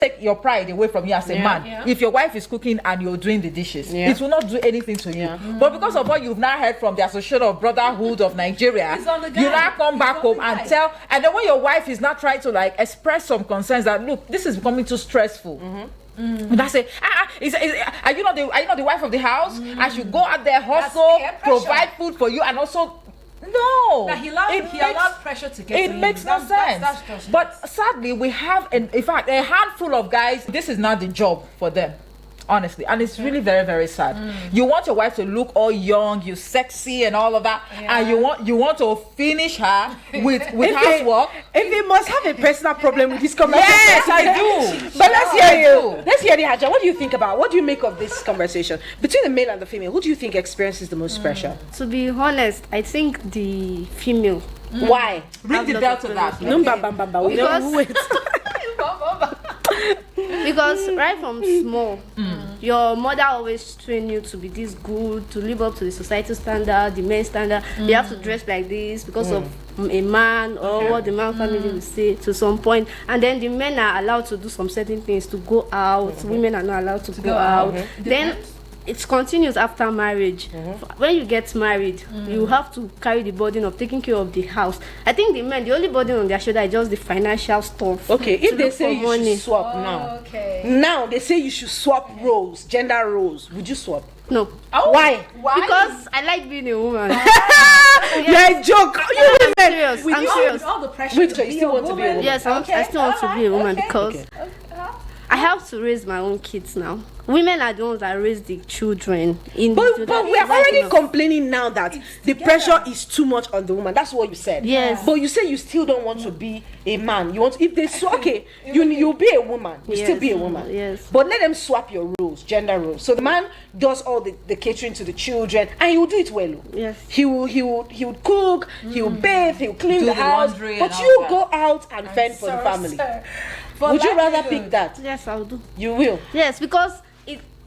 take your pride away from you as a man. If your wife is cooking and you're doing the dishes, it will not do anything to you. But because of what you've now heard from the Association of Brotherhood of Nigeria, you now come back home and tell, and then when your wife is not trying to like express some concerns that look, this is becoming too stressful. And I say, are you not the wife of the house? I should go out there, hustle, provide food for you, and also. No, he allowed pressure to get it makes no sense. But sadly, we have, in fact, a handful of guys. This is not the job for them, honestly, and it's really very, very sad. You want your wife to look all young, you sexy, and all of that, and you want to finish her with housework. If they must have a personal problem with this conversation, yes, I do. But let's hear you. Let's hear the Haja. What do you think about? What do you make of this conversation between the male and the female? Who do you think experiences the most pressure? To be honest, I think the female. Why? Ring the bell to that. No, we don't wait. Because right from small, your mother always trained you to be this good, to live up to the societal standard, the men's standard. You have to dress like this because of a man or what the man family will say to some point. And then the men are allowed to do some certain things, to go out. Women are not allowed to go out. Then it continues after marriage. When you get married, you have to carry the burden of taking care of the house. I think the men, the only burden on their shoulder is just the financial stuff. Okay, if they say you should swap now they say you should swap roles, gender roles, would you swap? No. Oh, why? Because I like being a woman. You're a joke. You women. I'm serious. With all the pressure, you still want to be a woman? Yes, I still want to be a woman because I have to raise my own kids now. Women are the ones that raise the children. But we are already complaining now that the pressure is too much on the woman. That's what you said. Yes. But you say you still don't want to be a man. You want if they you'll be a woman. You still be a woman. Yes. But let them swap your roles, gender roles. So the man does all the catering to the children, and he will do it well. Yes. He will cook. He will bathe. He will clean the house. But you go out and fend for the family. Would you rather pick that? Yes, I'll do. You will. Yes, because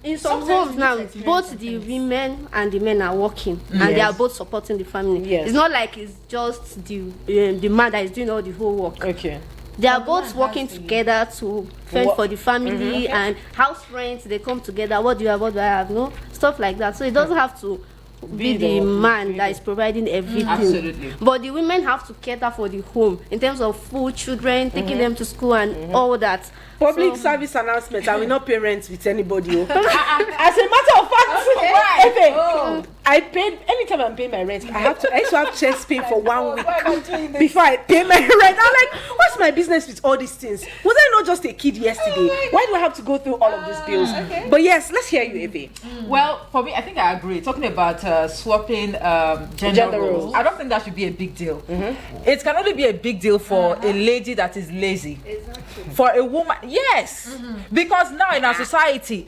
in some homes now, both the women and the men are working, and they are both supporting the family. Yes. It's not like it's just the man that is doing all the whole work. Okay. They are both working together to fend for the family and house rent. They come together. What do you have? What do I have? No stuff like that. So it doesn't have to be the man that is providing everything. Absolutely. But the women have to cater for the home in terms of food, children, taking them to school, and all that. Public service announcement. I will not pay rent with anybody. As a matter of fact, I paid anytime I'm paying my rent. I used to have chest pain for 1 week before I pay my rent. I'm like, what's my business with all these things? Was I not just a kid yesterday? Why do I have to go through all of these bills? But yes, let's hear you, Evie. Well, for me, I think I agree. Talking about swapping gender roles, I don't think that should be a big deal. It can only be a big deal for a lady that is lazy. For a woman, yes, because now in our society,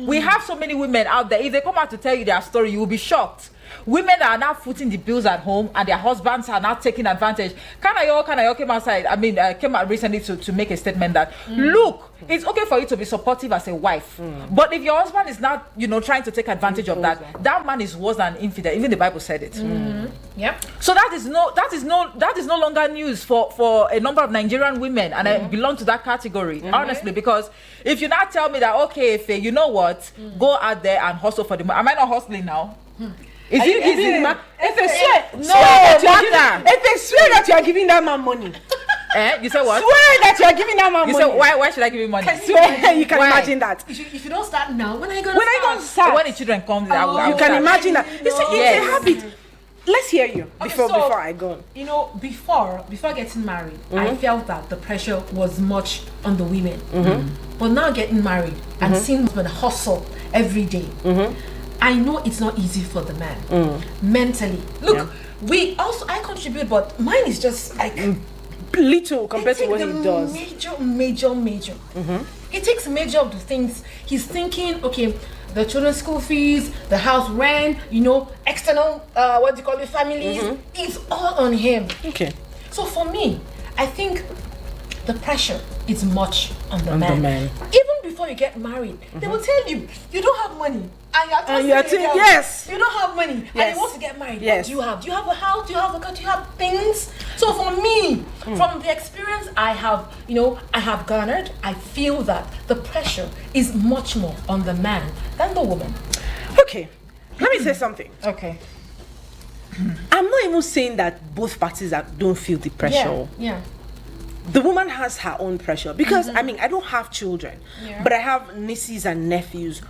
we have so many women out there. If they come out to tell you their story, you will be shocked. Women are now footing the bills at home, and their husbands are now taking advantage. Kanayo came outside. Came out recently to make a statement that look, it's okay for you to be supportive as a wife, but if your husband is not, trying to take advantage of that man is worse than infidel. Even the Bible said it. Yep. So that is no longer news for a number of Nigerian women, and I belong to that category, honestly, because if you now tell me that Ife, you know what, go out there and hustle for the money. Am I not hustling now? If they swear that you are giving that man money. You say what? Swear that you are giving that man money. You say why should I give him money? Swear, you can imagine that. If you don't start now, when are you going to start? When the children come, you can imagine that. It's a habit. Let's hear you before I go on. Before getting married, I felt that the pressure was much on the women. But now getting married and seeing husband hustle every day, I know it's not easy for the man mentally. Look, I contribute, but mine is just like little compared to what he does. Major. It takes major of the things he's thinking. Okay, the children's school fees, the house rent, external families. It's all on him. Okay. So for me, I think the pressure is much on the man. Even before you get married, they will tell you don't have money. And you're yes. You don't have money. And you want to get married. Yes. What do you have? Do you have a house? Do you have a car? Do you have things? So for me, from the experience I have, I have garnered, I feel that the pressure is much more on the man than the woman. Okay. Let me say something. Okay. I'm not even saying that both parties don't feel the pressure. Yeah. The woman has her own pressure because I don't have children, but I have nieces and nephews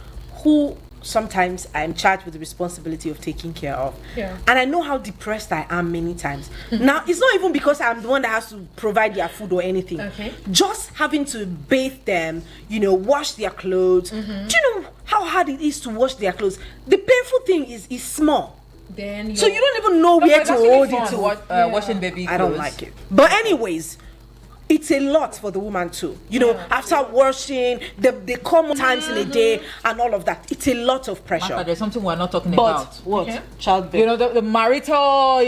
who sometimes I'm charged with the responsibility of taking care of. Yeah. And I know how depressed I am many times. Now, it's not even because I'm the one that has to provide their food or anything. Okay. Just having to bathe them, wash their clothes. Do you know how hard it is to wash their clothes? The painful thing is small. Then So you don't even know where to hold it to. Washing baby clothes. I don't like it. But anyways, it's a lot for the woman too. After washing, they come times in a day and all of that. It's a lot of pressure. Martha, there's something we're not talking But about. what? Okay. Childbirth. The marital,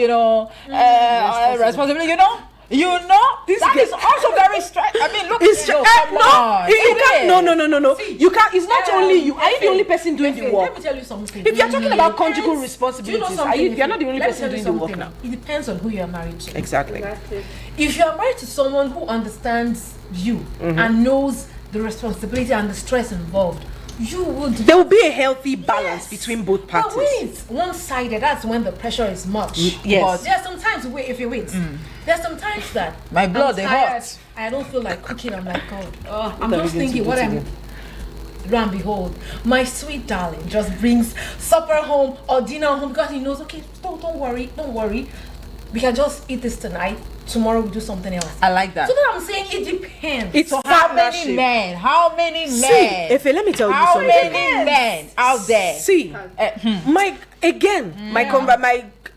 responsibility, this is also very stressful. I mean, look, come on. No. You can't. It's not only you. Are you the only person doing the work? Let me tell you something. If you're talking about conjugal Do responsibilities, you know something? you're not the only Let me person tell you doing the work something. now. It depends on who you are married to. Exactly. If you are married to someone who understands you and knows the responsibility and the stress involved, you would. There will be a healthy balance between both parties. But when it's one-sided, that's when the pressure is much. Yes. But there's sometimes there's sometimes that My blood, I'm they tired, hot. I don't feel like cooking. I'm like, God, I'm What are just we going to thinking do what today? Lo and behold, my sweet darling just brings supper home or dinner home because he knows, okay, don't worry. We can just eat this tonight. Tomorrow we'll do something else. I like that. So that I'm saying it depends. It's So how partnership. many men? How many men? See, Efe, let me tell you How something. many men out there? See, my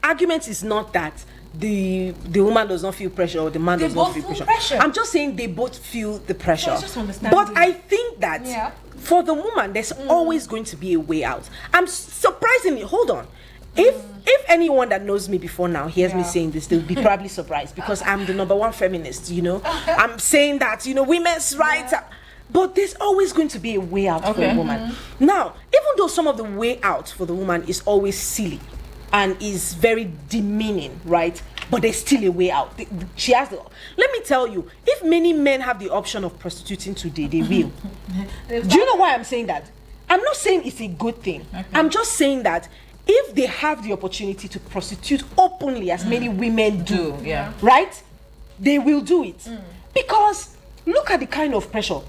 argument is not that the woman does not feel pressure or the man They does not both feel feel pressure. pressure. I'm just saying they both feel the pressure. just understand But it. I think that Yeah. for the woman, there's always going to be a way out. I'm surprisingly, hold on. If anyone that knows me before now hears me saying this, they'll be probably surprised because I'm the number one feminist, I'm saying that, women's rights are, but there's always going to be a way out for a woman. Now, even though some of the way out for the woman is always silly and is very demeaning, right? But there's still a way out. She has let me tell you, if many men have the option of prostituting today, they will. Do you know why I'm saying that? I'm not saying it's a good thing. I'm just saying that if they have the opportunity to prostitute openly, as many women do, right? They will do it. Because look at the kind of pressure.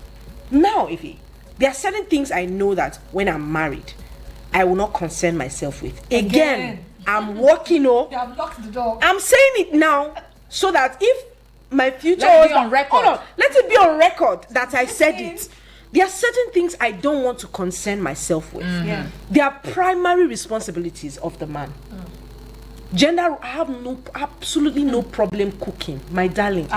Now, Ify, there are certain things I know that when I'm married, I will not concern myself with. Again, I'm walking They have locked the door. I'm saying it now so that if my future Let it be on record. Hold on, let it be on record that I said it. There are certain things I don't want to concern myself with. Yeah. They are primary responsibilities of the man. Gender, I have absolutely no problem cooking, my darling.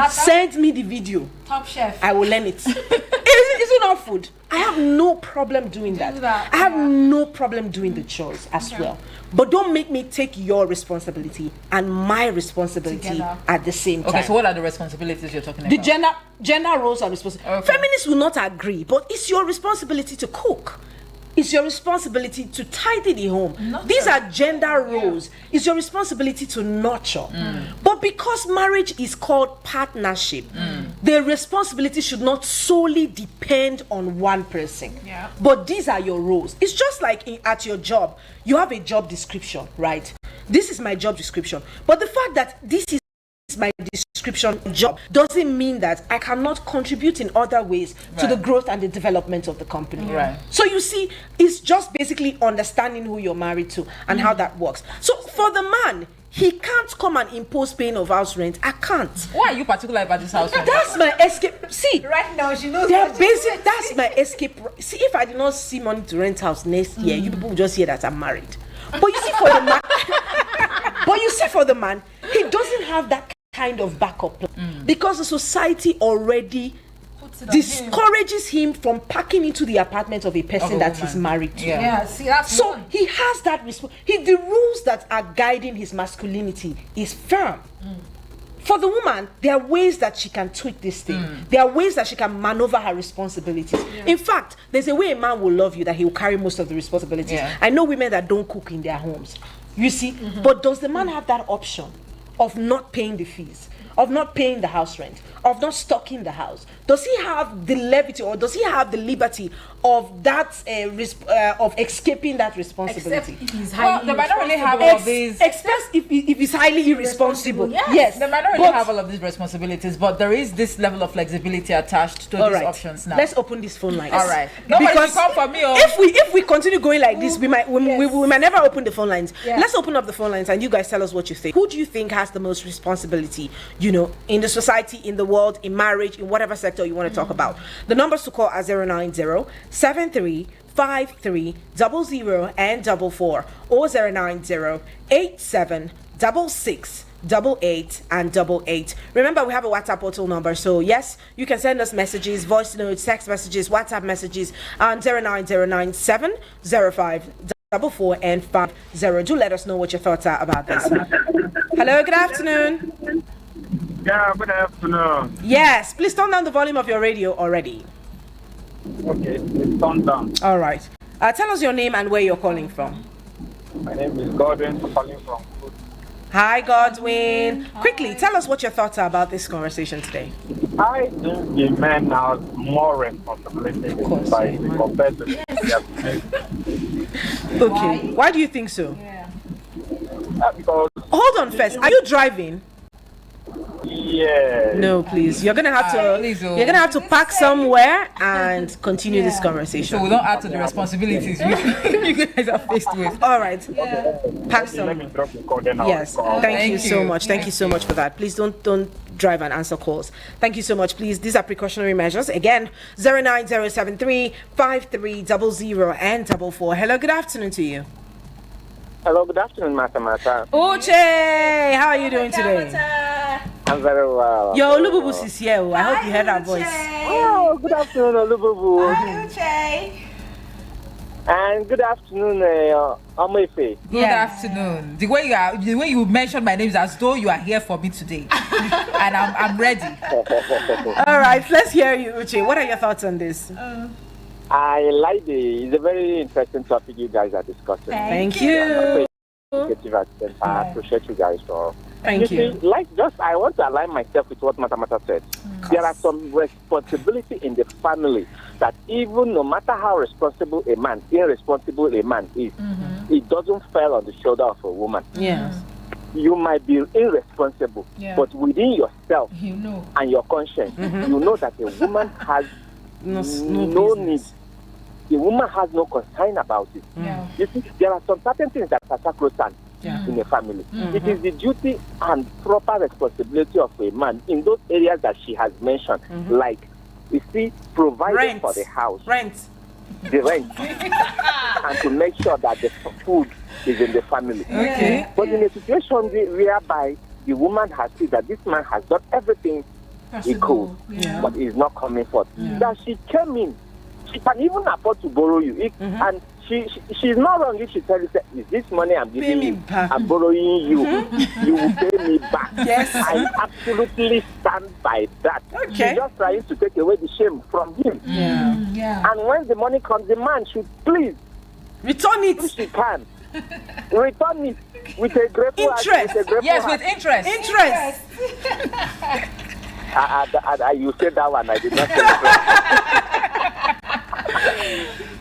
Send me the video. Top chef. I will learn it. Is it not food? I have no problem doing that. I have no problem doing the chores as well. But don't make me take your responsibility and my responsibility Together. at the same time. Okay, so what are the responsibilities you're talking The about? gender roles are responsible. Okay. Feminists will not agree, but it's your responsibility to cook. It's your responsibility to tidy the home. These are gender roles. It's your responsibility to nurture. But because marriage is called partnership, the responsibility should not solely depend on one person. Yeah. But these are your roles. It's just like at your job. You have a job description, right? This is my job description. But the fact that this is my description job doesn't mean that I cannot contribute in other ways to the growth and the development of the company. Right. So you see, it's just basically understanding who you're married to and how that works. So for the man, he can't come and impose paying of house rent. I can't. Why are you particular about this house? That's my escape. See, Right now, she knows they're what basic. That's my escape. See, if I did not see money to rent house next year, you people will just hear that I'm married. But you see, for the man, he doesn't have that kind of backup plan because the society already discourages him from packing into the apartment of a person that he's married to. Yeah, see, that's So one. he has that the rules that are guiding his masculinity is firm. For the woman, there are ways that she can tweak this thing. There are ways that she can maneuver her responsibilities. In fact, there's a way a man will love you that he will carry most of the responsibilities. I know women that don't cook in their homes. You see? But does the man have that option of not paying the fees, of not paying the house rent, of not stocking the house? Does he have the levity, or does he have the liberty of that of escaping that responsibility? Except if he's Well, highly they might not really have all of these. Except if he's highly irresponsible. Yes. They might not really have all of these responsibilities, but there is this level of flexibility attached to these options now. Let's open this phone line. All right. Nobody will come for me. If we continue going like this, we might never open the phone lines. Let's open up the phone lines and you guys tell us what you think. Who do you think has the most responsibility, in the society, in the world, in marriage, in whatever sector you want to talk about? The numbers to call are 090-7353-00 and 44 or 090-8766-88 and 88. Remember, we have a WhatsApp portal number, so yes, you can send us messages, voice notes, text messages, WhatsApp messages on 090970544 and 50. Do let us know what your thoughts are about this. Hello, good afternoon. Yeah, good afternoon. Yes, please turn down the volume of your radio already. Okay, it's turned down. All right. Tell us your name and where you're calling from. My name is Gordon, calling from Food. Hi, Godwin. Quickly, tell us what your thoughts are about this conversation today. I think the men have more responsibility in society compared to the Okay. Why do you think so? because Hold on first. Are you driving? yeah. No, please. You're gonna have to. You're gonna have to park somewhere and continue this conversation. So we don't add to the responsibilities you guys are faced with. All right. Park Okay, let me some. drop the call then. I'll Yes. call. Thank you so much. Thank you so much for that. Please don't drive and answer calls. Thank you so much. Please, these are precautionary measures. Again, 090735300 and 44. Hello. Good afternoon to you. Hello, good afternoon, Mata. Uche, how are you doing today? I'm very well. Yo, Lububus is here. I hope you heard our voice. Oh, good afternoon, Olububu. And good afternoon, Amefe. Good afternoon. The way you mentioned my name is as though you are here for me today, and I'm ready. All right, let's hear you, Uche. What are your thoughts on this? I like it's a very interesting topic you guys are discussing. Thank you. I appreciate you guys for. Thank you. See, I want to align myself with what Mata said. There are some responsibility in the family that even no matter how irresponsible a man is, it doesn't fall on the shoulder of a woman. Yes. You might be irresponsible, but within yourself and your conscience, you know that a woman has no need. The woman has no concern about it. You see, there are some certain things that are sacrosanct in a family. It is the duty and proper responsibility of a man in those areas that she has mentioned, like, you see, providing for the house, the rent, and to make sure that the food is in the family. Okay. But in a situation whereby the woman has seen that this man has done everything he could, but is not coming forth, that she came in, she can even afford to borrow you, and she's not wrong if she tells you, is this money I'm giving you, I'm borrowing you, you will pay me back. Yes. I absolutely stand by that. Okay. She's just trying to take away the shame from him. And when the money comes, the man should please Return it. if she can return it with a grateful Interest. Yes, heart. with interest. You said that one, I did not say that.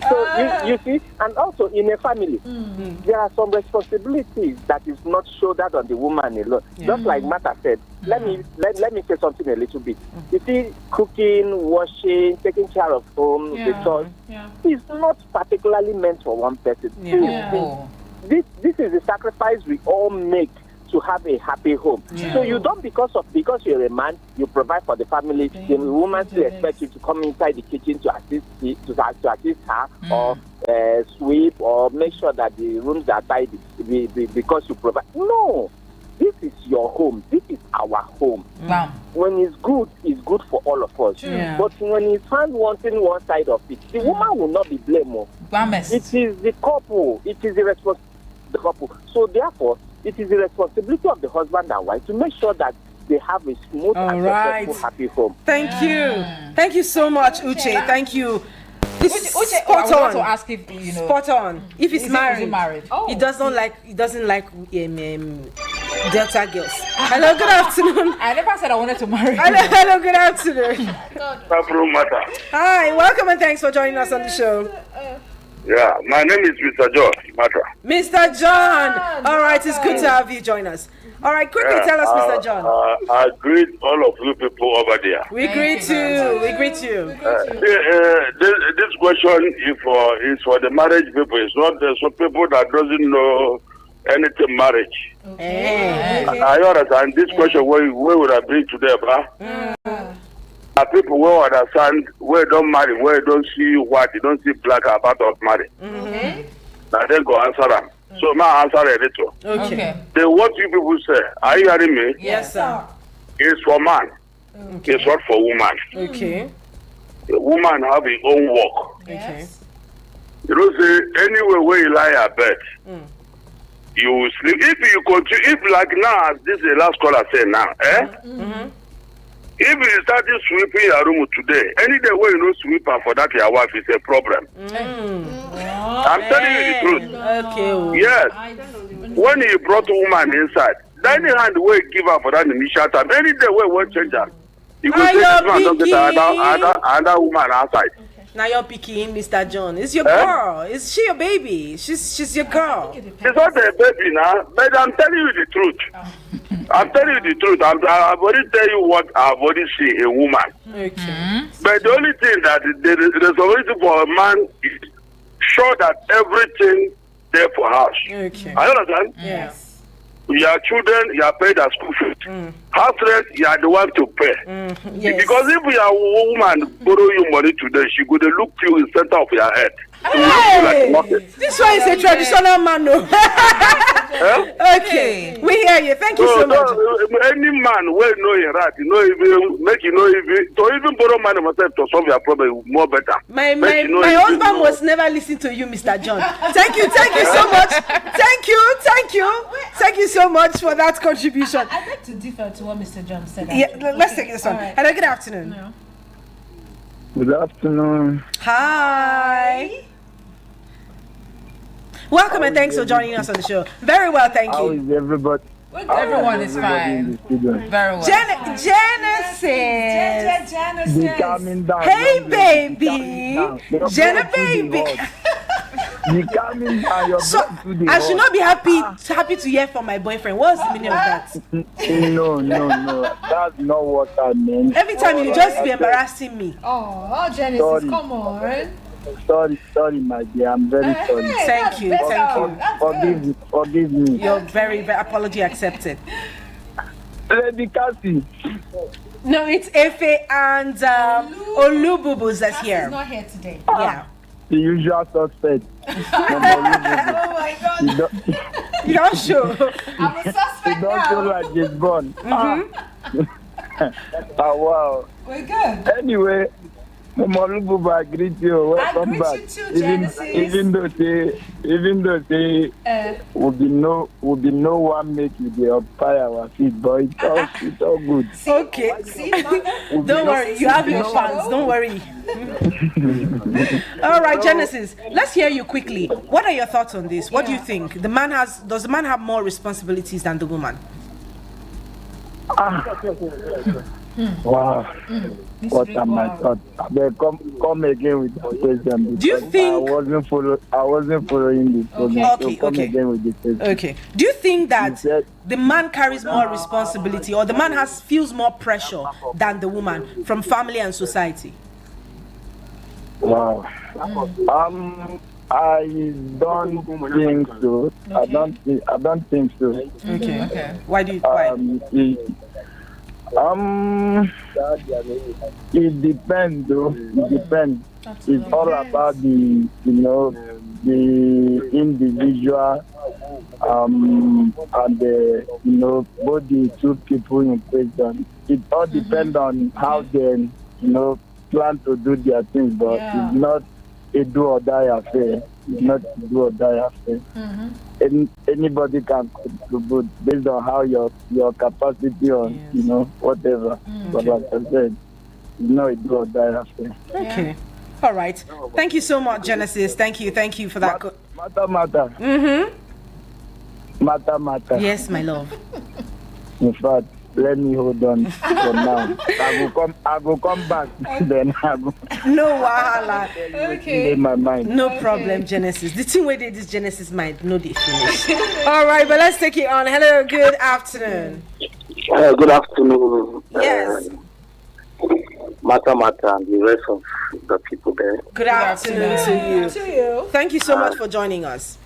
So you see, and also in a family, there are some responsibilities that is not shouldered on the woman alone. Just like Martha said, let me say something a little bit. You see, cooking, washing, taking care of home, the chores, is not particularly meant for one person. This is the sacrifice we all make to have a happy home. So you don't because you're a man, you provide for the family. The woman still expects you to come inside the kitchen to assist her or sweep or make sure that the rooms are tidy because you provide. No, this is your home. This is our home. When it's good for all of us. But when it's found wanting one side of it, the woman will not be blamed. It is the couple. It is the responsibility of the couple. So therefore, it is the responsibility of the husband and wife to make sure that they have a smooth and successful, happy home. Thank you so much, Uche. Thank you. This Uche, spot I want on. to ask if you know. Spot on. If he's married, Oh. he doesn't like Delta girls. Hello, good afternoon. I never said I wanted to marry. Hello, good afternoon. Matter. Hi, welcome and thanks for joining us on the show. Yeah, my name is Mr. John Matra. Mr. John. All right, it's good to have you join us. All right, quickly tell us, Mr. John. I greet all of you people over there. We greet you. We greet you. This question is for the marriage people. It's not for people that doesn't know anything marriage. I understand this question where would I bring today, brah? People who understand where don't marry, where don't see white, you don't see black about of marriage. Now then go answer them. So my answer is little. Okay. What you people say, are you hearing me? Yes, sir. It's for man. It's not for woman. Okay. The woman have his own work. Okay. You don't say anywhere where you lie at bed, you will sleep. If you continue, if like now, as this is the last caller say now, if you started sweeping your room today, any day where you don't sweep her for that your wife is a problem. I'm telling you the truth. Okay. Yes. When you brought a woman inside, any hand where you give her for that initial time, any day where you want change her, you go say this man don't get another woman outside. Now you're picking Mr. John. It's your girl. Is she your baby? She's your girl. It's not a baby now, but I'm telling you the truth. I'm telling you the truth. I've already tell you what I've already seen a woman. Okay. But the only thing that the responsibility for a man is sure that everything there for house. Okay. I understand? Yes. Your children, you are paid their school fees. House rent, you are the one to pay. Yes. Because if your woman borrow you money today, she go to look you in the center of your head. Hey! This one is a traditional man, no? Okay. We hear you. Thank you so much. Any man will know your right, you know, even make you know if to even borrow money myself to solve your problem more better. My husband must never listen to you, Mr. John. Thank you so much. Thank you so much for that contribution. I'd like to differ to what Mr. John said. Yeah, let's take this one. Right. Hello, good afternoon. No. Good afternoon. Hi. Welcome and thanks for joining us on the show. Very well, thank How you. is everybody? Everyone is fine. Very well. Genesis. Be calming down. Hey, young lady. baby. Be calming down. Jenna, baby. Be calming down. You're So going to the I should hall. not be happy to hear from my boyfriend. What's the meaning of that? No. That's not what I meant. Every time you just be embarrassing me. Oh, Genesis, Sorry. come on. Sorry, my dear. I'm very sorry. Thank you. Forgive me. You're very apology accepted. Lady Cassie. No, it's Efe and Olububus that's He's here. not here today. Yeah. The usual suspect. Oh my God. You You're sure. I'm a suspect don't feel like James Bond. Wow. We're good. Anyway, Molububa, I greet you. Welcome greet back. you too, Genesis. Even though they will be no one make you the umpire our feet, but it's all good. Okay. Don't worry, you have your fans. Don't worry. All right, Genesis. Let's hear you quickly. What are your thoughts on this? What do you think? Does the man have more responsibilities than the woman? Wow. What are my thoughts? They come again with the question. Do you think I wasn't following this program? Okay, so come okay. again with the question. Okay. Do you think that You said- the man carries more responsibility or the man feels more pressure than the woman from family and society? Wow. I don't think so. I don't think so. Okay. Why? It depends though. It depends. It's all about the individual and both the two people in question. It all depends on how they plan to do their things, but it's not a do or die affair. It's not a do or die affair. Anybody can contribute based on how your capacity or whatever. But like I said, it's not a do or die affair. Okay. All right. Thank you so much, Genesis. Thank you for that. Matter. Matter. Yes, my love. In fact, let me hold on for now. I will come back. Then I will No wahala. in my mind. No problem, Genesis. The thing where they this Genesis mind, no they finish. All right, but let's take it on. Hello, good afternoon. Good afternoon. Yes. Matter, and the rest of the people there. Good afternoon to you. Thank you so much for joining us.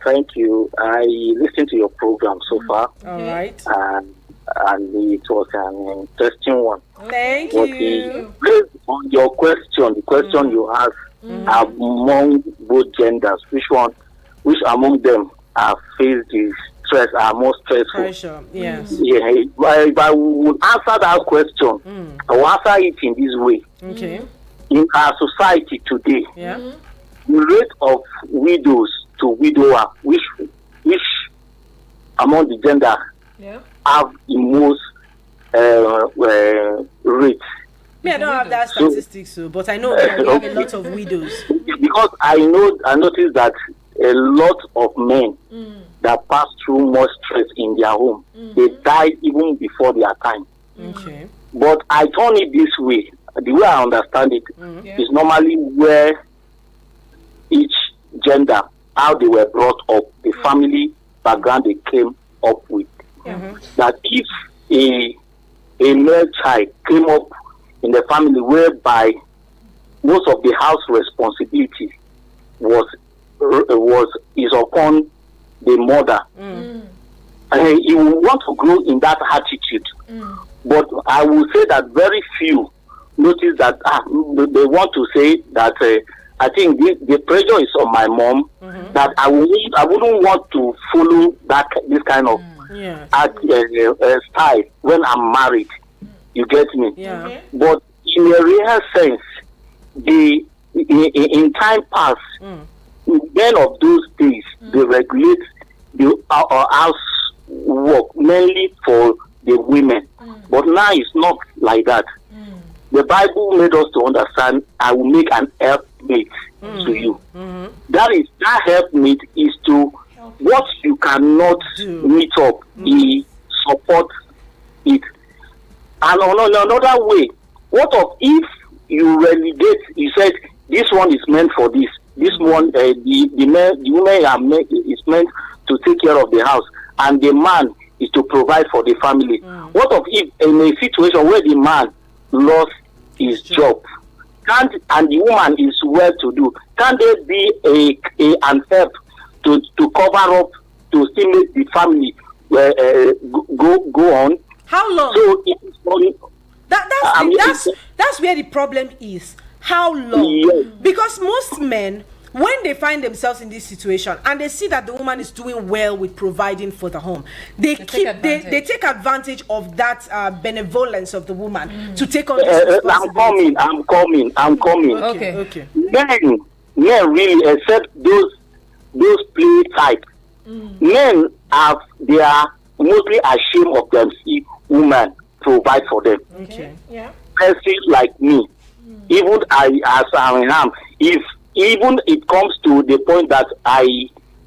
Thank you. I listened to your program so far. All right. And it was an interesting one. Thank you. Based on your question, the question you asked among both genders, which among them are faced the stress, are more stressful? Pressure, yes. Yeah, if I would answer that question, I will answer it in this way. Okay. In our society today, Yeah. the rate of widows to widower, which among the gender have the most rate. Me, I don't have that statistics, but I know that we have a lot of widows. Because I noticed that a lot of men that pass through much stress in their home, they die even before their time. Okay. But I turn it this way. The way I understand it is normally where each gender, how they were brought up, the family background they came up with. That if a male child came up in the family whereby most of the house responsibility is upon the mother, and he will want to grow in that attitude. But I will say that very few notice that they want to say that I think the pressure is on my mom, that I wouldn't want to follow this kind of style when I'm married. You get me? Yeah. But in a real sense, in time past, men of those days, they regulate the house work mainly for the women. But now it's not like that. The Bible made us to understand, I will make an helpmate to you. That helpmate is to what you cannot meet up, he supports it. And on another way, what of if you relegate, you said this one is meant for this one, the woman is meant to take care of the house, and the man is to provide for the family. What of if in a situation where the man lost his job, and the woman is well to do, can there be an help to cover up, to still make the family go on? How long? So it is only, that's where the problem is. How long? Yes. Because most men, when they find themselves in this situation and they see that the woman is doing well with providing for the home, they take advantage of that benevolence of the woman to take on this responsibility. I'm coming. Okay. Men really, except those play type. Men they are mostly ashamed of them. See women provide for them. Okay. Yeah. Person like me, even as I am, if even it comes to the point that I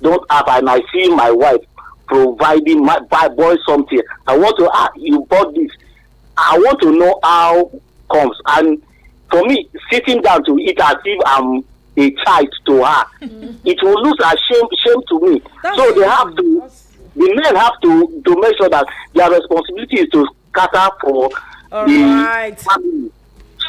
don't have, and I see my wife providing buy something, I want to you bought this. I want to know how comes. And for me, sitting down to eat as if I'm a child to her, it will lose a shame to me. So they have to, the men have to make sure that their responsibility is to cater for the family.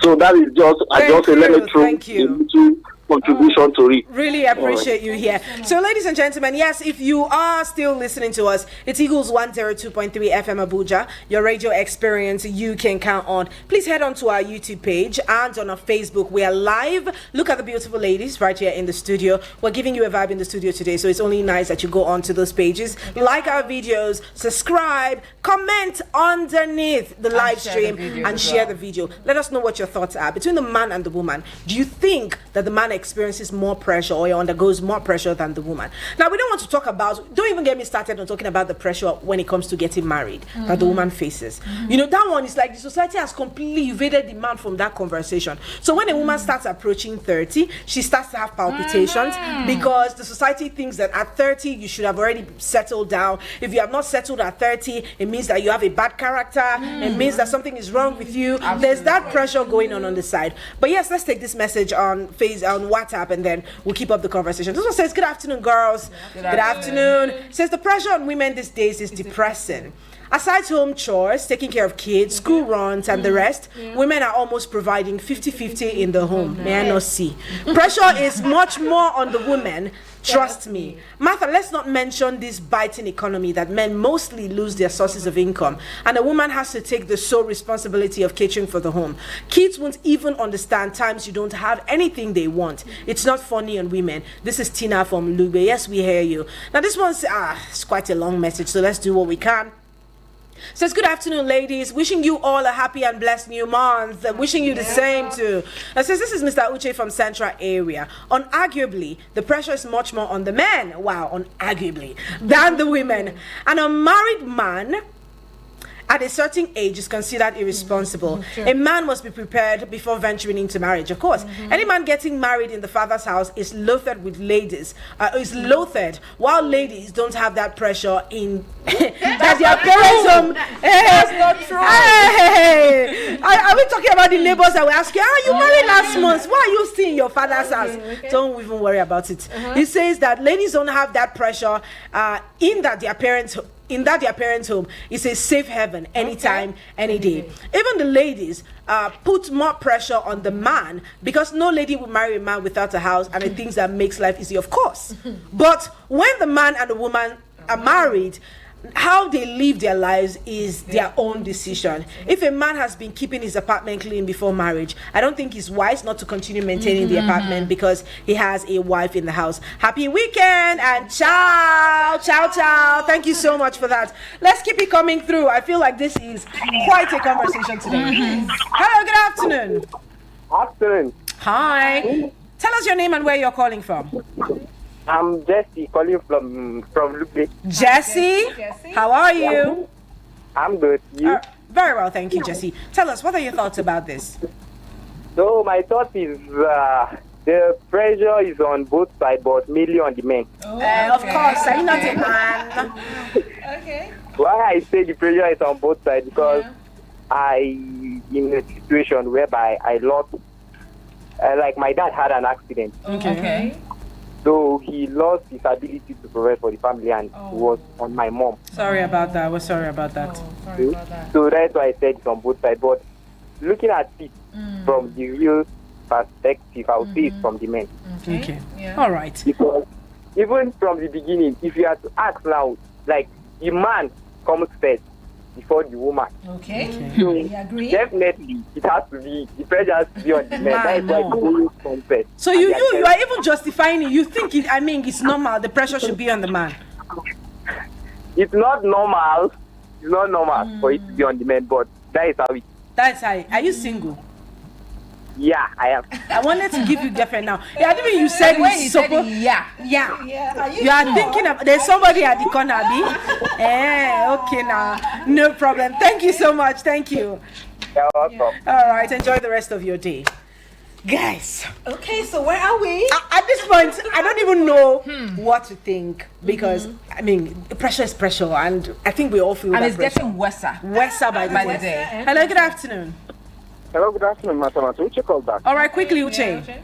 So that is just let me throw contribution to it. Really appreciate you here. So, ladies and gentlemen, yes, if you are still listening to us, it's Eagles 102.3 FM Abuja, your radio experience you can count on. Please head on to our YouTube page and on our Facebook. We are live. Look at the beautiful ladies right here in the studio. We're giving you a vibe in the studio today, so it's only nice that you go on to those pages, like our videos, subscribe, comment underneath the live stream, and share the video. Let us know what your thoughts are. Between the man and the woman, do you think that the man experiences more pressure or undergoes more pressure than the woman. Now, we don't want to talk about, don't even get me started on talking about the pressure when it comes to getting married that the woman faces. You know, that one is like the society has completely evaded the man from that conversation. So when a woman starts approaching 30, she starts to have palpitations because the society thinks that at 30 you should have already settled down. If you have not settled at 30, it means that you have a bad character. It means that something is wrong with you. There's that pressure going on the side. But yes, let's take this message on WhatsApp, and then we'll keep up the conversation. This one says, good afternoon, girls. Good afternoon. It says the pressure on women these days is depressing. Aside home chores, taking care of kids, school runs, and the rest, women are almost providing 50-50 in the home. May I not see? Pressure is much more on the women. Trust me. Martha, let's not mention this biting economy that men mostly lose their sources of income, and a woman has to take the sole responsibility of catering for the home. Kids won't even understand times you don't have anything they want. It's not funny on women. This is Tina from Lube. Yes, we hear you. Now this one's it's quite a long message, so let's do what we can. Says, good afternoon, ladies. Wishing you all a happy and blessed new month. Wishing you the same too. And says, this is Mr. Uche from Central area. Unarguably, the pressure is much more on the men. Wow, unarguably, than the women. An unmarried man at a certain age is considered irresponsible. A man must be prepared before venturing into marriage. Of course, any man getting married in the father's house is loathed with ladies. Is loathed, while ladies don't have that pressure in that their parents. That's not true. Are we talking about the neighbors that will ask you, you married last month? Why are you still in your father's house? Don't even worry about it. He says that ladies don't have that pressure in that their parents home is a safe haven anytime, any day. Even the ladies put more pressure on the man because no lady will marry a man without a house and the things that makes life easy, of course. But when the man and the woman are married, how they live their lives is their own decision. If a man has been keeping his apartment clean before marriage, I don't think it's wise not to continue maintaining the apartment because he has a wife in the house. Happy weekend and ciao. Thank you so much for that. Let's keep it coming through. I feel like this is quite a conversation today. Hello, good afternoon. Afternoon. Hi. Tell us your name and where you're calling from. I'm Jesse calling from Lupe. Jesse, how are you? I'm good. You? Very well, thank you, Jesse. Tell us, what are your thoughts about this? So my thought is the pressure is on both sides, but mainly on the men. Of course, I'm not a man. Okay. Why I say the pressure is on both sides because I in a situation whereby I lost, like my dad had an accident. Okay. So he lost his ability to provide for the family, and it was on my mom. Sorry about that. We're sorry about that. Sorry about that. So that's why I said it's on both sides. But looking at it from the real perspective, I would say it's from the men. Okay. Yeah. All right. Because even from the beginning, if you have to ask now, like the man comes first before the woman. Okay. So We agree. definitely it has to be, the pressure has to be on the men. That's why the woman comes first. So you are even justifying it. You think it's normal. The pressure should be on the man. It's not normal. It's not normal for it to be on the men, but that is how it. That's how. Are you single? Yeah, I am. I wanted to give you girlfriend now. Yeah, I mean you said When he said supposed. yeah. Yeah. You are thinking of there's somebody at the corner, Abi. Okay now. No problem. Thank you so much. Thank you. You're welcome. All right, enjoy the rest of your day. Guys, Okay, so where are we? at this point, I don't even know what to think because I mean, pressure is pressure, and I think we all feel And that it's pressure. getting worse by the by the day. day. Hello, good afternoon. Hello, good afternoon, Matamata. Uche called back. All right, quickly, Uche.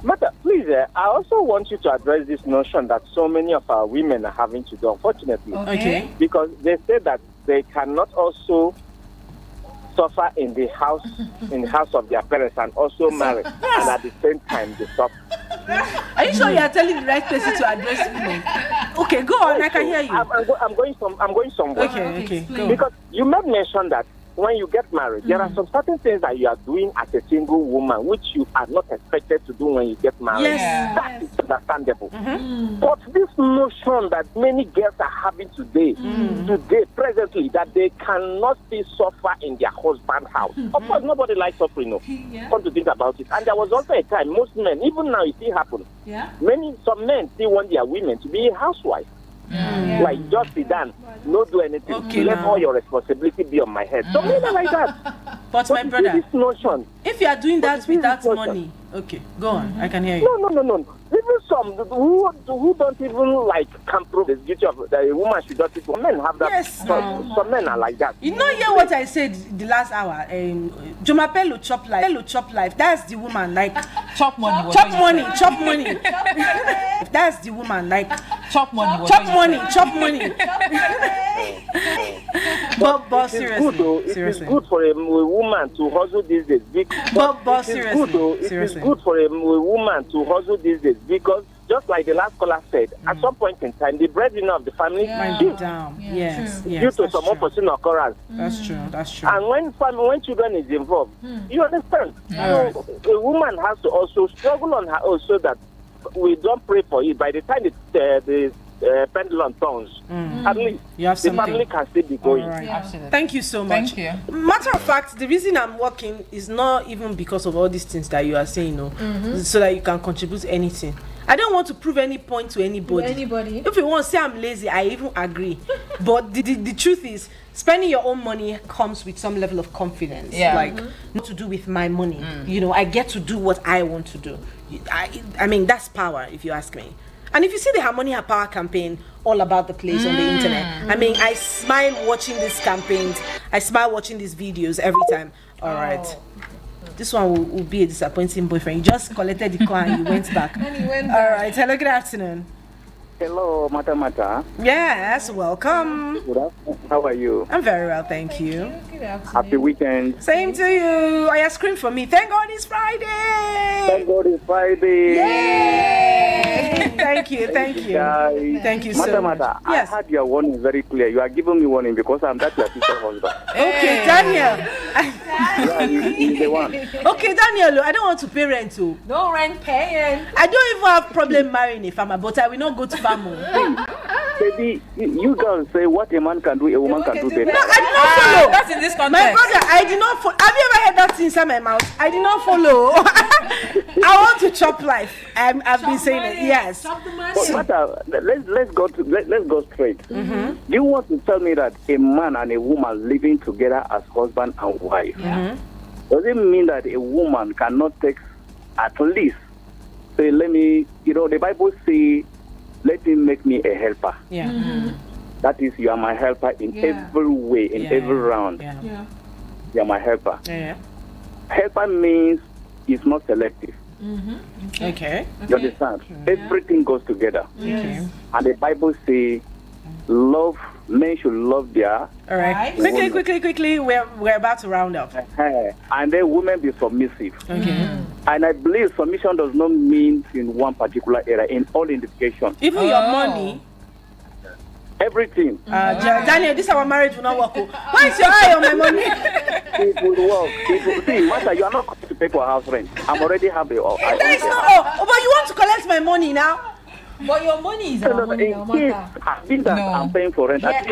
Mata, please, I also want you to address this notion that so many of our women are having to do, unfortunately. Okay. Because they say that they cannot also suffer in the house of their parents and also marry, and at the same time they suffer. Are you sure you are telling the right person to address women? Okay, go on. I can hear you. I'm going somewhere. Okay, go. Because you made mention that when you get married, there are some certain things that you are doing as a single woman which you are not expected to do when you get married. Yes. That is understandable. But this notion that many girls are having today, presently, that they cannot still suffer in their husband's house. Of course, nobody likes suffering, no. Come to think about it. And there was also a time, most men, even now it still happens. Some men still want their women to be a housewife. Like, just sit down, not do anything. Okay, Let all your responsibility be on my head. So men are like that. But my brother, this notion, if you are doing that without money, okay, go on. I can hear you. No. Even some who don't even like can prove the duty of the woman should just. Men have that. Yes. Some men are like that. You know, hear what I said the last hour. Jumapelo chop life. That's the woman. Like Chop money. chop money. That's the woman. Like Chop money. chop money. But seriously, It is good for a woman to hustle these days. But seriously, It is good for a woman to hustle these days because, just like the last caller said, at some point in time, the breadwinner of the family Mind down. Yes. due to some unforeseen occurrence. That's true. And when children is involved, you understand. So a woman has to also struggle on her own so that we don't pray for it. By the time the pendulum turns, at least the family can still be going. Right. Absolutely. Thank you so much. Thank you. Matter of fact, the reason I'm working is not even because of all these things that you are saying, so that you can contribute anything. I don't want to prove any point to anybody. If you want to say I'm lazy, I even agree. But the truth is, spending your own money comes with some level of confidence. Like, not to do with my money. You know, I get to do what I want to do. I mean, that's power, if you ask me. And if you see the Harmony Her Power campaign all about the place on the internet, I mean, I smile watching these campaigns. I smile watching these videos every time. All right. This one will be a disappointing boyfriend. You just collected the car and you went back. All right. Hello, good afternoon. Hello, Mata. Yes, welcome. Good afternoon. How are you? I'm very well, thank you. Happy weekend. Same to you. Oh, yeah, scream for me. Thank God it's Friday. Thank God it's Friday. Yay! Thank you. Guys. Thank you so much. Mata, Yes. I had your warning very clear. You are giving me warning because I'm that your sister husband. Okay, Daniel. Yeah, he's the one. Okay, Daniel, I don't want to pay rent too. No rent paying. I don't even have problem marrying a farmer, but I will not go to farm. Baby, you girls say what a man can do, a woman can do better. No, I did not follow. That's in this context. My brother, I did not follow. Have you ever heard that thing inside my mouth? I did not follow. I want to chop life. I've been saying it. Yes. Chop the money. But Mata, let's go straight. You want to tell me that a man and a woman living together as husband and wife, does it mean that a woman cannot take at least say, the Bible says, let him make me a helper. That is, you are my helper in every way, in every round. You are my helper. Helper means it's not selective. Okay. You understand? Everything goes together. And the Bible says, men should love their. All right. Quickly. We're about to round up. And then women be submissive. Okay. And I believe submission does not mean in one particular area, in all indications. Even your money. Everything. Daniel, this our marriage will not work. Why is your eye on my money? It will work. See, Master, you are not going to pay for house rent. I'm already happy. That is not. But you want to collect my money now? But your money is our money, no matter. I'm paying for rent. At least